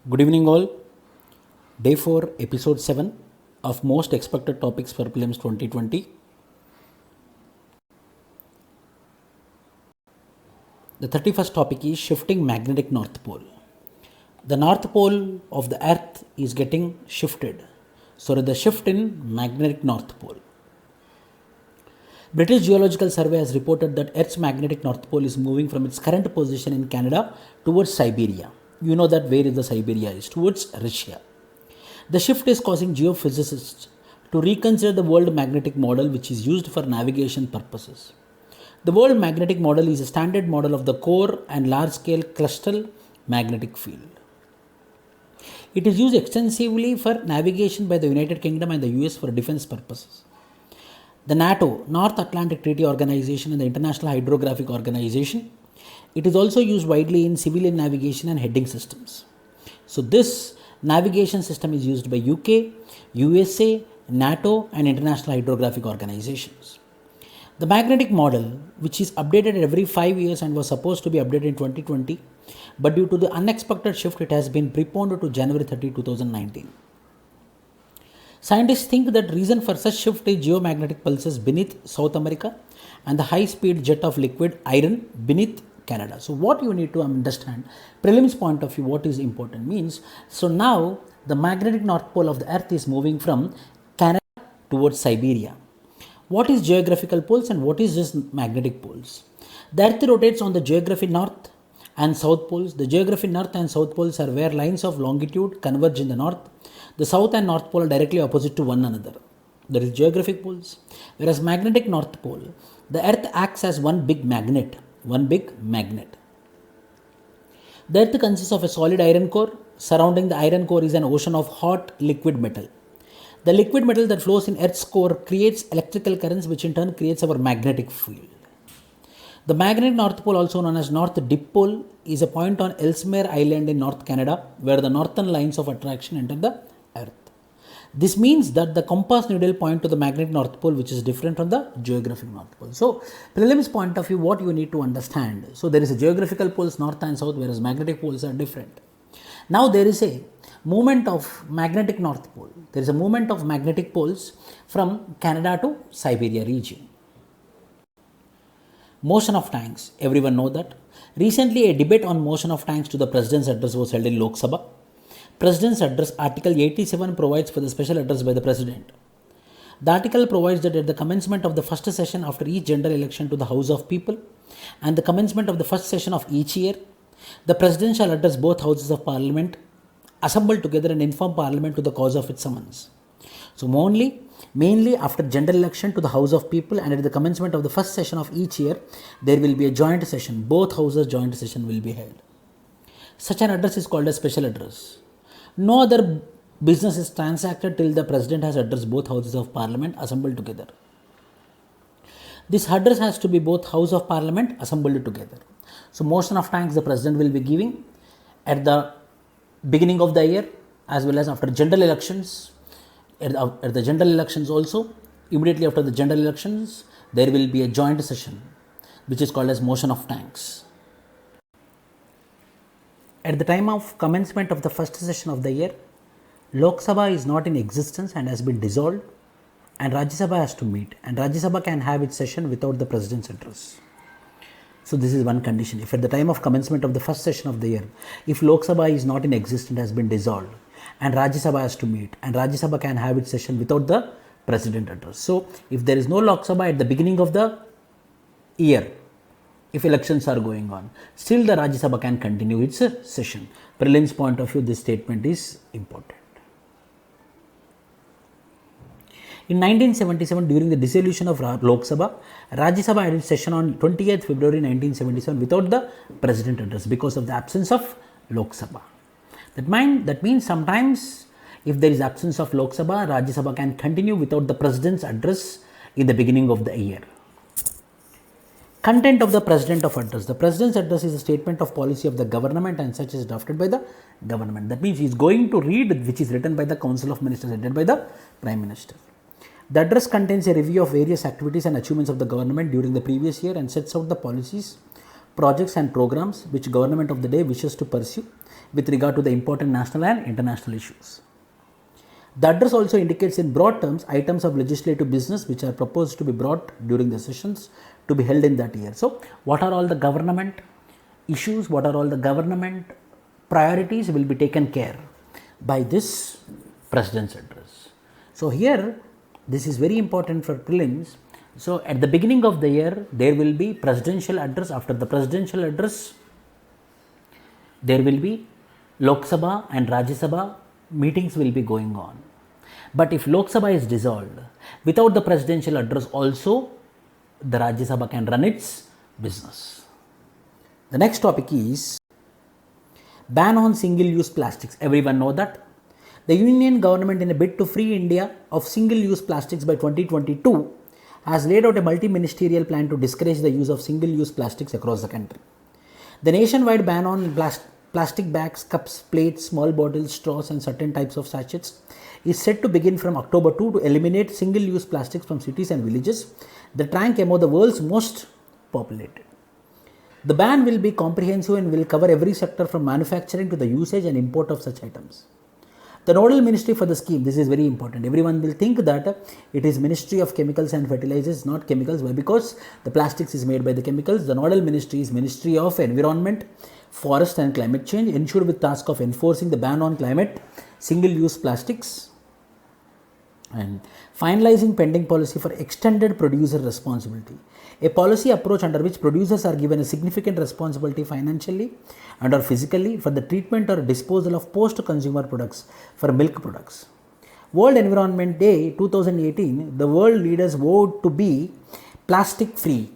Good evening, all. Day 4, Episode 7 of Most Expected Topics for Prelims 2020. The 31st topic is Shifting Magnetic North Pole. The North Pole of the Earth is getting shifted. So, the shift in magnetic North Pole. British Geological Survey has reported that Earth's magnetic North Pole is moving from its current position in Canada towards Siberia. You know that where is the Siberia is, towards Russia. The shift is causing geophysicists to reconsider the world magnetic model, which is used for navigation purposes. The world magnetic model is a standard model of the core and large scale crustal magnetic field. It is used extensively for navigation by the United Kingdom and the US for defense purposes. The NATO, North Atlantic Treaty Organization, and the International Hydrographic Organization. It is also used widely in civilian navigation and heading systems. So this navigation system is used by UK, USA, NATO, and International Hydrographic Organizations. The magnetic model, which is updated every 5 years and was supposed to be updated in 2020, but due to the unexpected shift, it has been preponed to January 30, 2019. Scientists think that reason for such shift is geomagnetic pulses beneath South America and the high-speed jet of liquid iron beneath Canada. So what you need to understand, prelims point of view, what is important means, so now the magnetic North Pole of the Earth is moving from Canada towards Siberia. What is geographical poles and what is just magnetic poles? The Earth rotates on the geographic north and south poles. The geographic north and south poles are where lines of longitude converge in the north. The south and north pole are directly opposite to one another. There is geographic poles. Whereas magnetic north pole, the Earth acts as one big magnet. The Earth consists of a solid iron core. Surrounding the iron core is an ocean of hot liquid metal. The liquid metal that flows in Earth's core creates electrical currents, which in turn creates our magnetic field. The magnetic North Pole, also known as North Dipole, is a point on Ellesmere Island in North Canada, where the northern lines of attraction enter the Earth. This means that the compass needle point to the magnetic North Pole, which is different from the geographic North Pole. So, prelims point of view, what you need to understand. So, there is a geographical poles north and south, whereas magnetic poles are different. Now, there is a movement of magnetic North Pole. There is a movement of magnetic poles from Canada to Siberia region. Motion of tanks, everyone know that. Recently, a debate on motion of tanks to the President's address was held in Lok Sabha. President's address, Article 87 provides for the special address by the President. The article provides that at the commencement of the first session after each general election to the House of People and the commencement of the first session of each year, the President shall address both Houses of Parliament assembled together and inform Parliament to the cause of its summons. So mainly after general election to the House of People and at the commencement of the first session of each year, there will be a joint session. Both houses joint session will be held. Such an address is called a special address. No other business is transacted till the President has addressed both Houses of Parliament assembled together. This address has to be both House of Parliament assembled together. So motion of thanks the President will be giving at the beginning of the year as well as after general elections. At the general elections also, immediately after the general elections, there will be a joint session which is called as motion of thanks. At the time of commencement of the first session of the year, Lok Sabha is not in existence and has been dissolved, and Rajya Sabha has to meet, and Rajya Sabha can have its session without the President's address. So this is one condition. If at the time of commencement of the first session of the year, if Lok Sabha is not in existence, has been dissolved, and Rajya Sabha has to meet, and Rajya Sabha can have its session without the President address. So if there is no Lok Sabha at the beginning of the year, if elections are going on, still the Rajya Sabha can continue its session. Prelims point of view, this statement is important. In 1977, during the dissolution of Lok Sabha, Rajya Sabha had its session on 28th February 1977 without the President address because of the absence of Lok Sabha. That means sometimes if there is absence of Lok Sabha, Rajya Sabha can continue without the President's address in the beginning of the year. Content of the President of Address. The President's address is a statement of policy of the government and such is drafted by the government. That means he is going to read which is written by the Council of Ministers, headed by the Prime Minister. The address contains a review of various activities and achievements of the government during the previous year and sets out the policies, projects and programs which government of the day wishes to pursue with regard to the important national and international issues. The address also indicates in broad terms items of legislative business which are proposed to be brought during the sessions to be held in that year. So, what are all the government issues, what are all the government priorities will be taken care by this President's address. So, here this is very important for prelims. So, at the beginning of the year there will be presidential address. After the presidential address there will be Lok Sabha and Rajya Sabha meetings will be going on. But if Lok Sabha is dissolved, without the presidential address also the Rajya Sabha can run its business. The next topic is ban on single-use plastics. Everyone know that. The Union government, in a bid to free India of single-use plastics by 2022, has laid out a multi-ministerial plan to discourage the use of single-use plastics across the country. The nationwide ban on plastic bags, cups, plates, small bottles, straws and certain types of sachets is set to begin from October 2 to eliminate single-use plastics from cities and villages that rank among the world's most populated. The ban will be comprehensive and will cover every sector from manufacturing to the usage and import of such items. The nodal ministry for the scheme, this is very important. Everyone will think that it is Ministry of Chemicals and Fertilizers, not chemicals. Why? Because the plastics is made by the chemicals. The nodal ministry is Ministry of Environment, Forest and Climate Change, ensured with task of enforcing the ban on climate, single-use plastics and finalizing pending policy for extended producer responsibility. A policy approach under which producers are given a significant responsibility financially and or physically for the treatment or disposal of post-consumer products for milk products. World Environment Day 2018, the world leaders vowed to be plastic-free,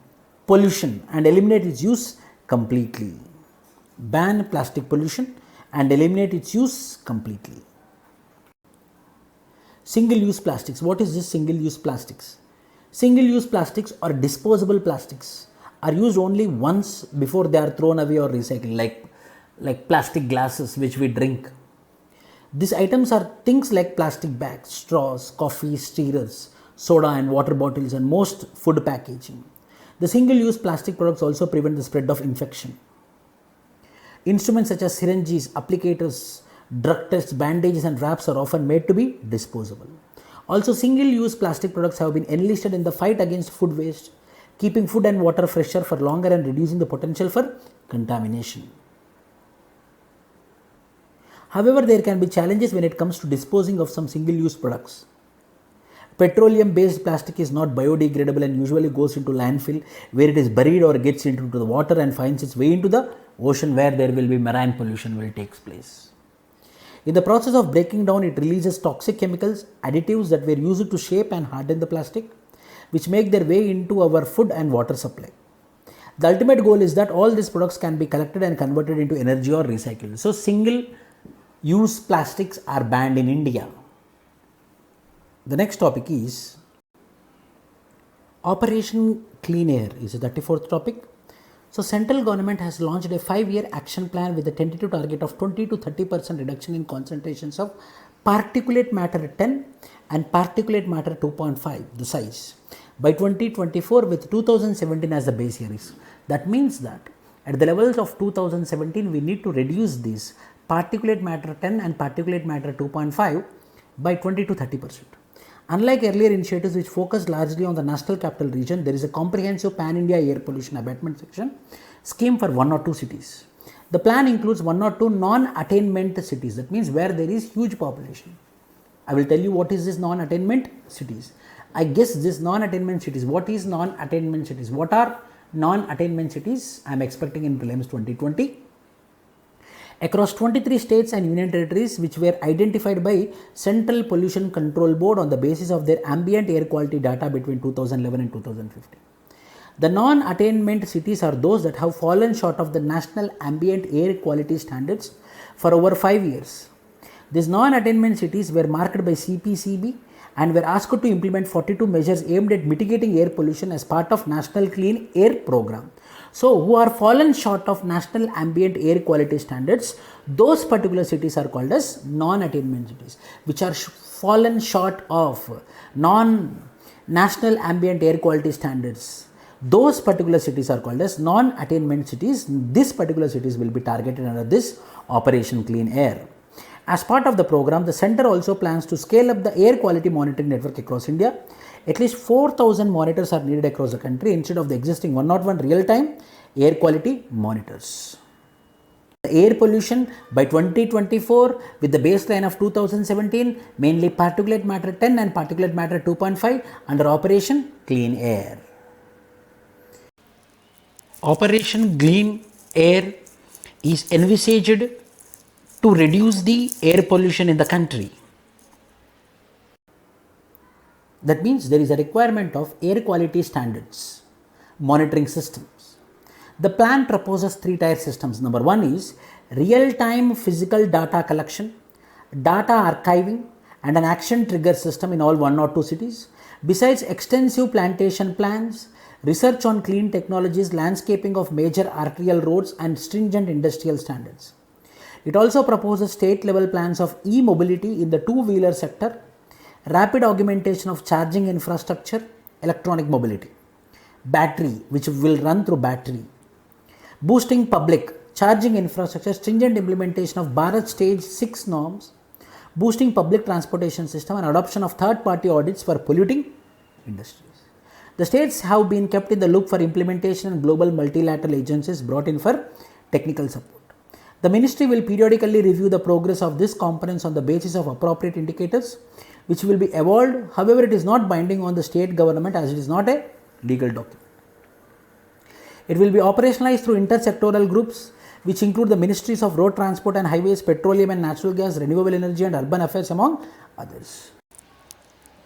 pollution and eliminate its use completely. Ban plastic pollution and eliminate its use completely. Single-use plastics. What is this single-use plastics? Single-use plastics or disposable plastics are used only once before they are thrown away or recycled, like plastic glasses which we drink. These items are things like plastic bags, straws, coffee, stirrers, soda and water bottles and most food packaging. The single-use plastic products also prevent the spread of infection. Instruments such as syringes, applicators, drug tests, bandages and wraps are often made to be disposable. Also, single-use plastic products have been enlisted in the fight against food waste, keeping food and water fresher for longer and reducing the potential for contamination. However, there can be challenges when it comes to disposing of some single-use products. Petroleum-based plastic is not biodegradable and usually goes into landfill where it is buried or gets into the water and finds its way into the ocean where there will be marine pollution will take place. In the process of breaking down, it releases toxic chemicals, additives that were used to shape and harden the plastic, which make their way into our food and water supply. The ultimate goal is that all these products can be collected and converted into energy or recycled. So, single-use plastics are banned in India. The next topic is Operation Clean Air is the 34th topic. So, central government has launched a 5-year action plan with a tentative target of 20 to 30% reduction in concentrations of particulate matter 10 and particulate matter 2.5, the size, by 2024 with 2017 as the base year. That means that at the levels of 2017, we need to reduce these particulate matter 10 and particulate matter 2.5 by 20 to 30%. Unlike earlier initiatives which focused largely on the national capital region, there is a comprehensive pan-India air pollution abatement scheme for 1 or 2 cities. The plan includes 1 or 2 non-attainment cities, that means where there is huge population. I will tell you what is this non-attainment cities. I guess this non-attainment cities. What is non-attainment cities? What are non-attainment cities? I am expecting in prelims 2020. Across 23 states and union territories which were identified by Central Pollution Control Board on the basis of their ambient air quality data between 2011 and 2015. The non-attainment cities are those that have fallen short of the national ambient air quality standards for over 5 years. These non-attainment cities were marked by CPCB and were asked to implement 42 measures aimed at mitigating air pollution as part of National Clean Air Program. So, who are fallen short of national ambient air quality standards, those particular cities are called as non-attainment cities, which are fallen short of non-national ambient air quality standards. Those particular cities are called as non-attainment cities. These particular cities will be targeted under this Operation Clean Air. As part of the program, the center also plans to scale up the air quality monitoring network across India. At least 4,000 monitors are needed across the country instead of the existing 101 real-time air quality monitors. Air pollution by 2024 with the baseline of 2017, mainly particulate matter 10 and particulate matter 2.5 under Operation Clean Air. Operation Clean Air is envisaged to reduce the air pollution in the country. That means there is a requirement of air quality standards, monitoring systems. The plan proposes 3-tier systems. Number 1 is real-time physical data collection, data archiving, and an action trigger system in all 1 or 2 cities. Besides extensive plantation plans, research on clean technologies, landscaping of major arterial roads, and stringent industrial standards. It also proposes state-level plans of e-mobility in the two-wheeler sector, rapid augmentation of charging infrastructure, electronic mobility, battery, which will run through battery, boosting public charging infrastructure, stringent implementation of Bharat Stage 6 norms, boosting public transportation system, and adoption of third-party audits for polluting industries. The states have been kept in the loop for implementation, and global multilateral agencies brought in for technical support. The ministry will periodically review the progress of these components on the basis of appropriate indicators, which will be evolved. However, it is not binding on the state government as it is not a legal document. It will be operationalized through intersectoral groups, which include the ministries of road transport and highways, petroleum and natural gas, renewable energy, and urban affairs, among others.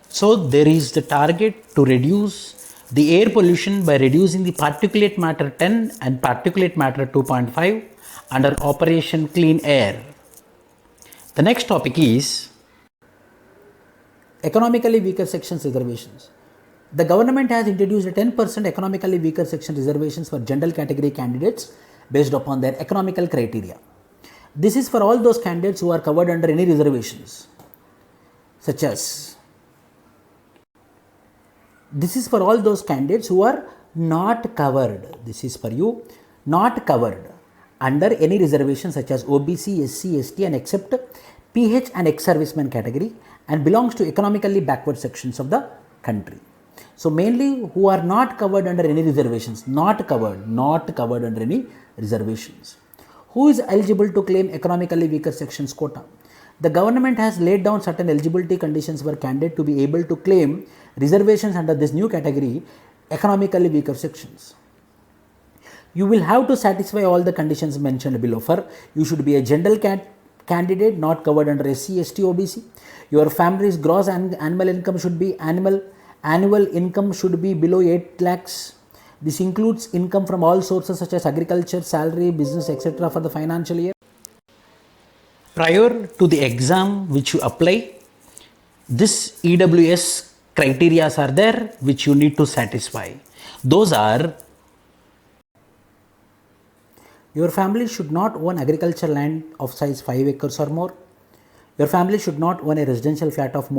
So, there is the target to reduce the air pollution by reducing the particulate matter 10 and particulate matter 2.5 under Operation Clean Air. The next topic is economically weaker sections reservations. The government has introduced a 10% economically weaker section reservations for general category candidates based upon their economical criteria. This is for all those candidates who are covered under any reservations, such as this is for all those candidates who are not covered. This is for you, not covered under any reservation such as OBC, SC, ST, and except PH and ex-serviceman category, and belongs to economically backward sections of the country. So, mainly who are not covered under any reservations, not covered under any reservations. Who is eligible to claim economically weaker sections quota? The government has laid down certain eligibility conditions for candidate to be able to claim reservations under this new category, economically weaker sections. You will have to satisfy all the conditions mentioned below. For you should be a general candidate not covered under SC, ST, OBC. Your family's gross annual income should be annual income should be below 8 lakhs. This includes income from all sources such as agriculture, salary, business, etc. for the financial year. Prior to the exam which you apply, this EWS criteria are there which you need to satisfy. Those are: your family should not own agricultural land of size 5 acres or more. Your family should not own a residential flat of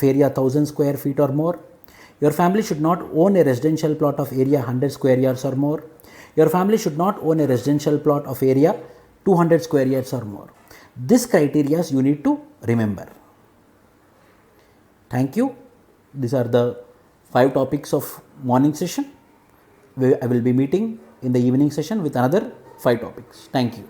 area 1000 square feet or more. Your family should not own a residential plot of area 100 square yards or more. Your family should not own a residential plot of area 200 square yards or more. These criteria you need to remember. Thank you. These are the 5 topics of morning session. I will be meeting in the evening session with another 5 topics. Thank you.